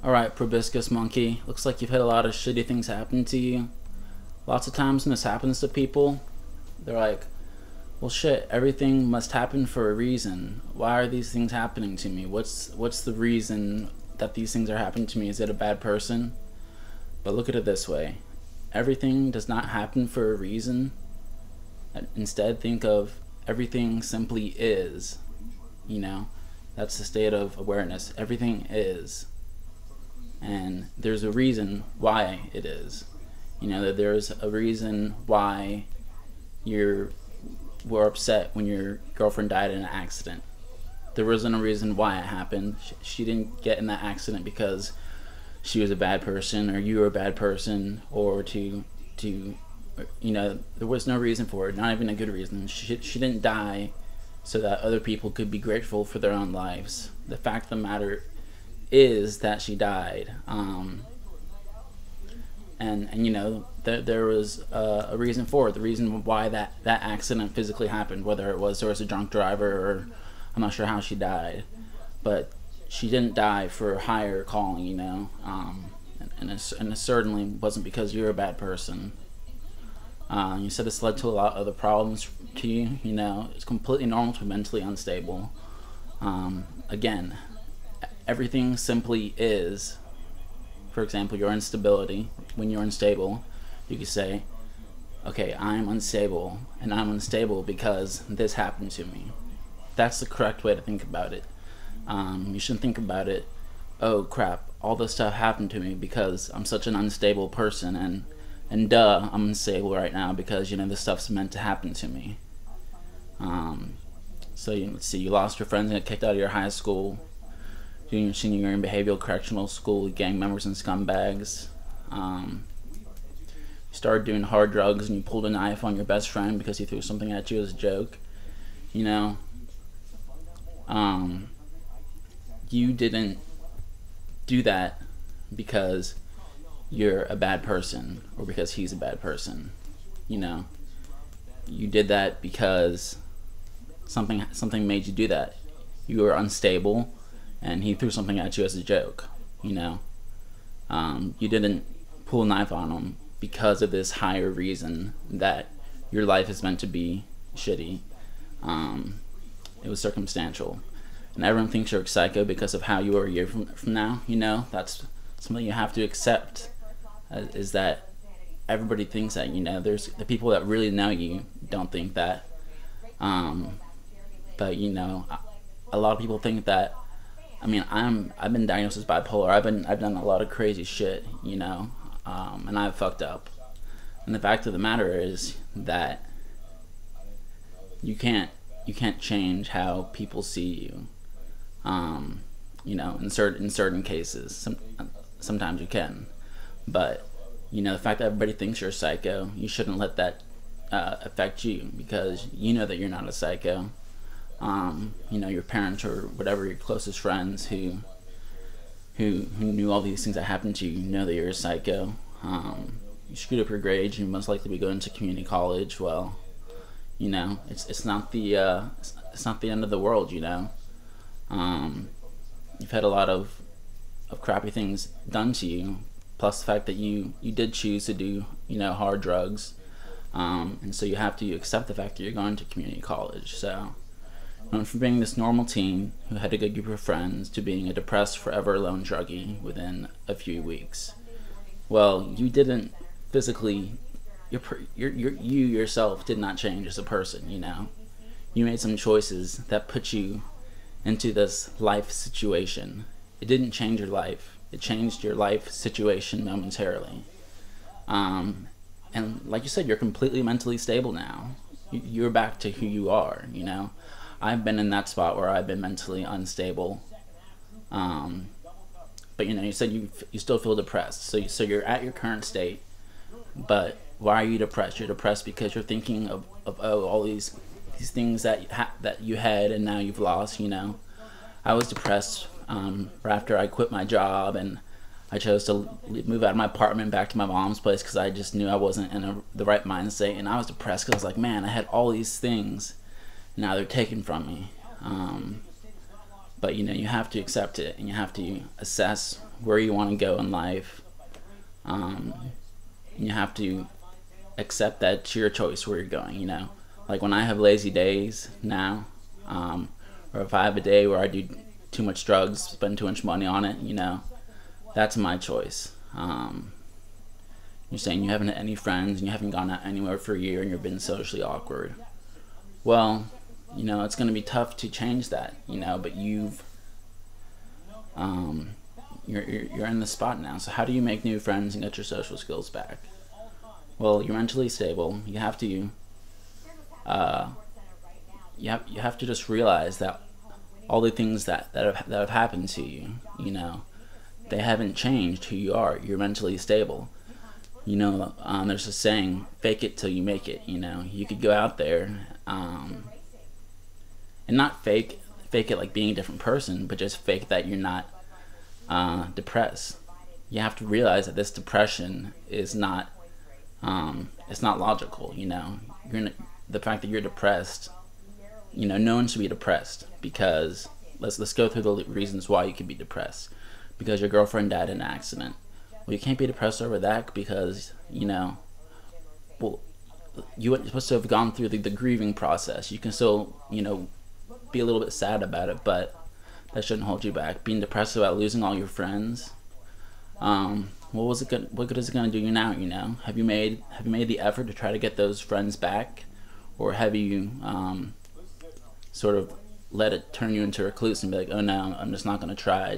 Alright, ProboscisMonkey. Looks like you've had a lot of shitty things happen to you. Lots of times when this happens to people, they're like, well shit, everything must happen for a reason. Why are these things happening to me? What's the reason that these things are happening to me? Is it a bad person? But look at it this way. Everything does not happen for a reason. Instead, think of everything simply is. You know, that's the state of awareness. Everything is. And there's a reason why it is. You know, that there's a reason why you were upset when your girlfriend died in an accident. There wasn't a reason why it happened. She didn't get in that accident because she was a bad person or you were a bad person, or to you know, there was no reason for it, not even a good reason. She didn't die so that other people could be grateful for their own lives. The fact of the matter is that she died, and you know, there was a reason for it. The reason why that accident physically happened, whether it was there was a drunk driver or I'm not sure how she died, but she didn't die for a higher calling, you know, and it certainly wasn't because you're a bad person. You said this led to a lot of other problems to you. You know, it's completely normal to be mentally unstable. Again, everything simply is. For example, your instability. When you're unstable, you could say, okay, I'm unstable, and I'm unstable because this happened to me. That's the correct way to think about it. You shouldn't think about it, oh crap, all this stuff happened to me because I'm such an unstable person, and duh, I'm unstable right now because, you know, this stuff's meant to happen to me. So let's see, you lost your friends and got kicked out of your high school, junior, senior year in behavioral correctional school, gang members and scumbags. You started doing hard drugs and you pulled a knife on your best friend because he threw something at you as a joke. You know, you didn't do that because you're a bad person or because he's a bad person. You know, you did that because something made you do that. You were unstable and he threw something at you as a joke. You know, you didn't pull a knife on him because of this higher reason that your life is meant to be shitty. It was circumstantial, and everyone thinks you're a psycho because of how you are a year from now. You know, that's something you have to accept, is that everybody thinks that. You know, there's the people that really know you don't think that, but you know, a lot of people think that. I mean, I've been diagnosed as bipolar. I've done a lot of crazy shit, you know, and I've fucked up. And the fact of the matter is that you can't change how people see you. You know, in certain cases, sometimes you can, but you know, the fact that everybody thinks you're a psycho, you shouldn't let that affect you, because you know that you're not a psycho. You know, your parents or whatever, your closest friends who knew all these things that happened to you, know that you're a psycho. You screwed up your grades, you most likely be going to community college. Well, you know, it's not the end of the world, you know. You've had a lot of crappy things done to you, plus the fact that you did choose to do, you know, hard drugs, and so you have to accept the fact that you're going to community college. So went from being this normal teen who had a good group of friends to being a depressed, forever alone druggie within a few weeks. Well, you didn't physically, you yourself did not change as a person, you know. You made some choices that put you into this life situation. It didn't change your life. It changed your life situation momentarily. And like you said, you're completely mentally stable now. You're back to who you are, you know. I've been in that spot where I've been mentally unstable. But you know, you said you still feel depressed. So you're at your current state, but why are you depressed? You're depressed because you're thinking of oh, all these things that you had and now you've lost. You know, I was depressed right after I quit my job and I chose to move out of my apartment back to my mom's place because I just knew I wasn't in the right mindset, and I was depressed because I was like, man, I had all these things, now they're taken from me. But you know, you have to accept it and you have to assess where you want to go in life. Um, you have to accept that it's your choice where you're going, you know. Like when I have lazy days now, or if I have a day where I do too much drugs, spend too much money on it, you know, that's my choice. You're saying you haven't had any friends and you haven't gone out anywhere for a year and you've been socially awkward. Well, you know, it's going to be tough to change that, you know, but you're in the spot now. So how do you make new friends and get your social skills back? Well, you're mentally stable. You have to you have to just realize that all the things that have happened to you, you know, they haven't changed who you are. You're mentally stable. You know, there's a saying, fake it till you make it. You know, you could go out there and not fake it like being a different person, but just fake that you're not depressed. You have to realize that this depression is not it's not logical. You know, the fact that you're depressed, you know, no one should be depressed, because let's go through the reasons why you could be depressed. Because your girlfriend died in an accident. Well, you can't be depressed over that because, you know, well, you were supposed to have gone through the grieving process. You can still, you know, be a little bit sad about it, but that shouldn't hold you back. Being depressed about losing all your friends, what good is it gonna do you now? You know, have you made the effort to try to get those friends back, or have you sort of let it turn you into a recluse and be like, oh no, I'm just not gonna try.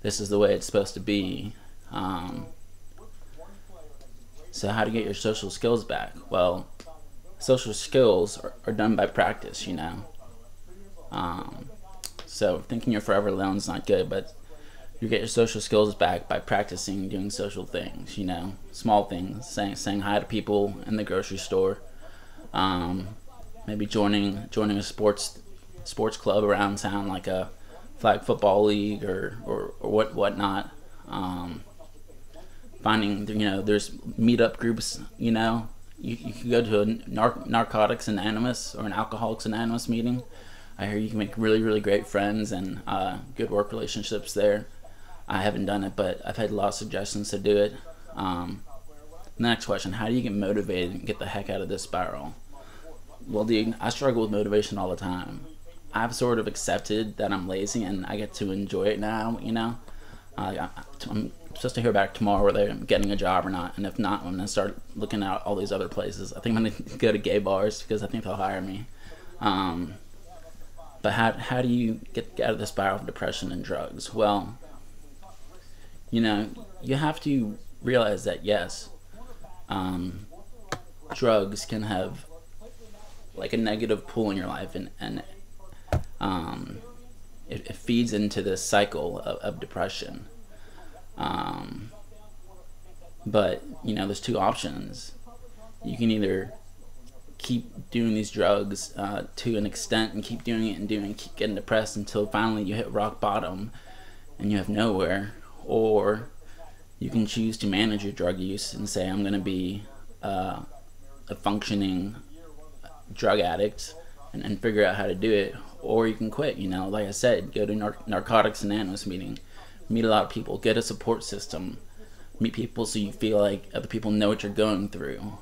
This is the way it's supposed to be. So how to get your social skills back? Well, social skills are done by practice, you know. So thinking you're forever alone is not good, but you get your social skills back by practicing doing social things, you know, small things, saying hi to people in the grocery store, maybe joining a sports club around town, like a flag football league or whatnot. Finding, you know, there's meetup groups, you know. You can go to a Narcotics Anonymous or an Alcoholics Anonymous meeting. I hear you can make really, really great friends and good work relationships there. I haven't done it, but I've had a lot of suggestions to do it. The next question, how do you get motivated and get the heck out of this spiral? Well, dude, I struggle with motivation all the time. I've sort of accepted that I'm lazy and I get to enjoy it now, you know. I'm supposed to hear back tomorrow whether I'm getting a job or not, and if not, I'm going to start looking at all these other places. I think I'm going to go to gay bars because I think they'll hire me. But how do you get out of the spiral of depression and drugs? Well, you know, you have to realize that, yes, drugs can have like a negative pull in your life, and it feeds into this cycle of depression. But, you know, there's two options. You can either keep doing these drugs to an extent and keep doing it and keep getting depressed until finally you hit rock bottom and you have nowhere, or you can choose to manage your drug use and say, I'm going to be a functioning drug addict and figure out how to do it. Or you can quit, you know, like I said, go to Narcotics Anonymous meeting, meet a lot of people, get a support system, meet people so you feel like other people know what you're going through.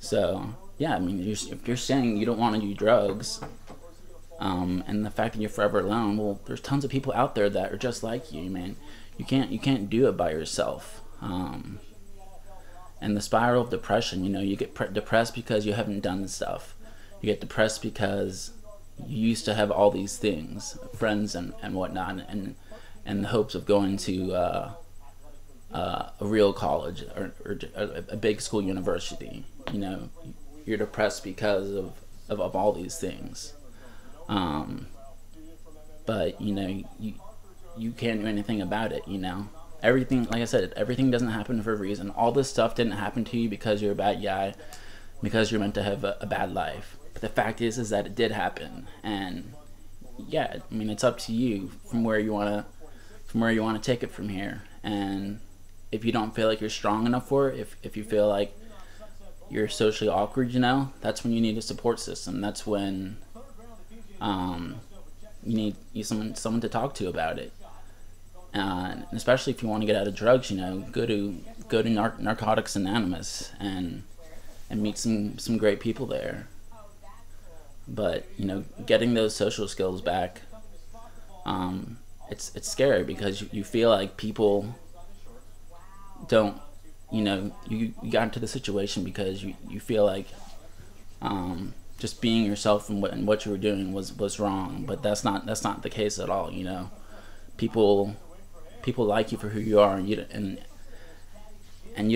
So, yeah, I mean, if you're saying you don't want to do drugs, and the fact that you're forever alone, well, there's tons of people out there that are just like you, man. You can't do it by yourself. And the spiral of depression, you know, you get depressed because you haven't done stuff. You get depressed because you used to have all these things, friends and whatnot, and the hopes of going to a real college or a big school university. You know, you're depressed because of all these things. But, you know, you can't do anything about it, you know. Everything, like I said, everything doesn't happen for a reason. All this stuff didn't happen to you because you're a bad guy, because you're meant to have a bad life. But the fact is that it did happen, and yeah, I mean, it's up to you from where you want to take it from here. And if you don't feel like you're strong enough for it, if you feel like you're socially awkward, you know, that's when you need a support system. That's when you need someone to talk to about it. And especially if you want to get out of drugs, go to Narcotics Anonymous and meet some great people there. But getting those social skills back, it's scary because you feel like people don't, you got into the situation because you feel like just being yourself and what you were doing was wrong. But that's not the case at all. People like you for who you are, and you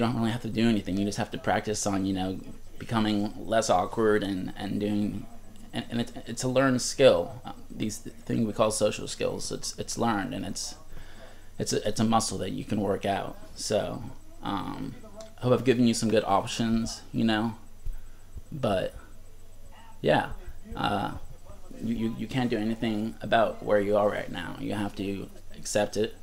don't really have to do anything. You just have to practice on becoming less awkward and doing. And it's a learned skill. These things we call social skills. It's learned, and it's a muscle that you can work out. So I hope I've given you some good options. But yeah, you can't do anything about where you are right now. You have to accept it,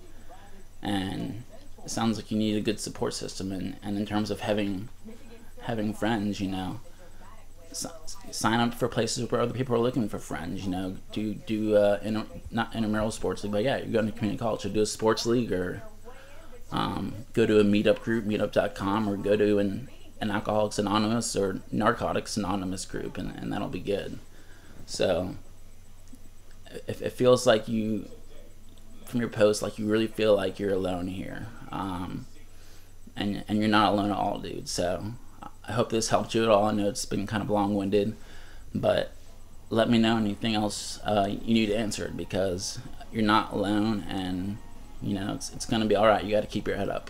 and it sounds like you need a good support system. And in terms of having friends, sign up for places where other people are looking for friends. Not intramural sports league, but yeah, you're going to community college, so do a sports league, or go to a meetup group, meetup.com, or go to an Alcoholics Anonymous or Narcotics Anonymous group, and that'll be good. So if it feels like you, from your post, like you really feel like you're alone here, and you're not alone at all, dude. So I hope this helped you at all. I know it's been kind of long-winded, but let me know anything else you need answered, because you're not alone, and it's going to be all right. You got to keep your head up.